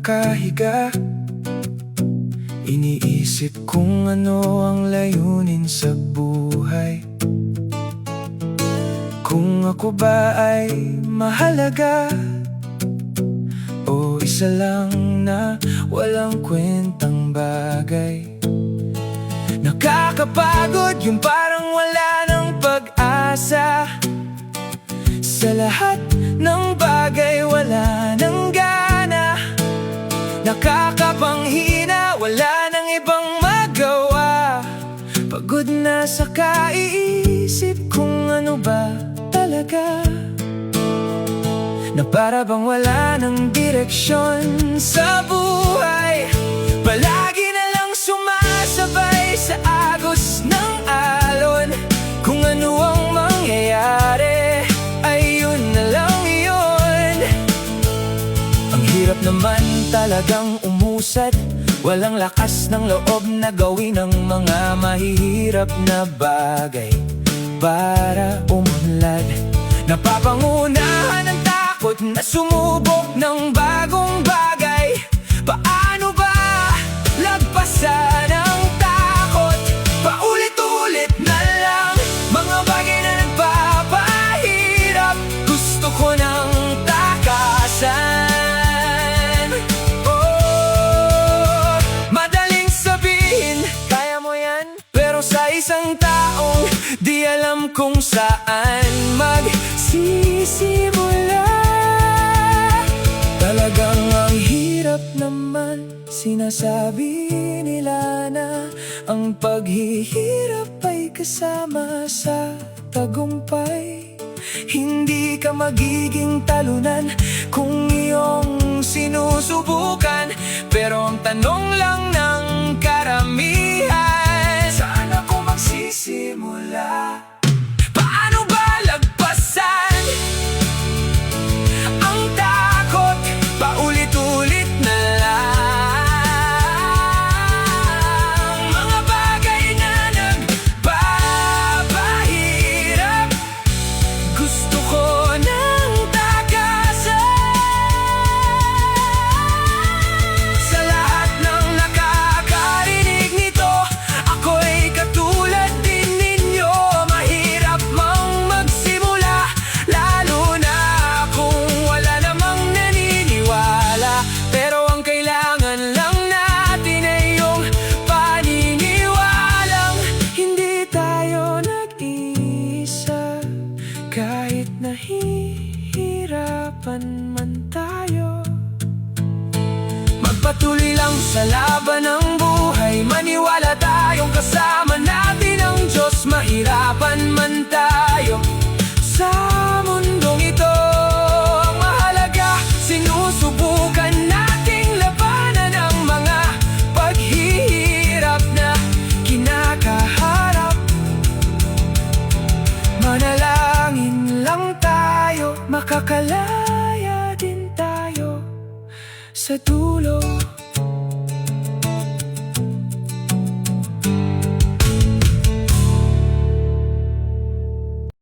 nakahiga, iniisip kung ano ang layunin sa buhay. Kung ako ba ay mahalaga o isa lang na walang kwentang bagay. Nakakapagod yung parang wala ng pag-asa. Sa lahat ng bagay wala ng gana. Nakakapanghina, wala nang ibang magawa. Pagod na sa kaiisip kung ano ba talaga, na para bang wala ng direksyon sa buhay. Palagi na lang sumasabay sa agos ng alon. Kung ano ang mangyayari ay yun na lang yun. Ang hirap naman talagang umusad, walang lakas ng loob na gawin ang mga mahihirap na bagay para umunlad. Napapangunahan ang takot na sumubok ng bagong bagay. Paano ba lagpasan ang takot? Paulit-ulit na lang mga bagay na nagpapahirap. Gusto ko nang takasan. Oh, madaling sabihin, kaya mo yan, pero sa isang taong di alam kung saan magsisimula. Talagang ang hirap naman. Sinasabi nila na ang paghihirap ay kasama sa tagumpay. Hindi ka magiging talunan kung iyong sinusubukan. Pero ang tanong lang ng karamihan, saan ako magsisimula? Paano ba lagpasan ang takot? Paulit-ulit na lang mga bagay na nagpapahirap. Gusto ko nang takasan. Sa lahat ng nakakarinig nito, ako'y katulad din ninyo. Mahirap mang magsimula, lalo na kung wala namang naniniwala. Pero ang kailangan lang natin ay yung paniniwalang hindi tayo nag-iisa. Kahit nahihirapan man tayo, magpatuloy lang sa laban ng buhay. Maniwala tayong kasama natin ang Diyos. Mahirapan man tayo sa mundong ito, ang mahalaga, sinusubukan nating labanan ang mga paghihirap na kinakaharap. Manalangin lang tayo, makakalaya din tayo sa dulo.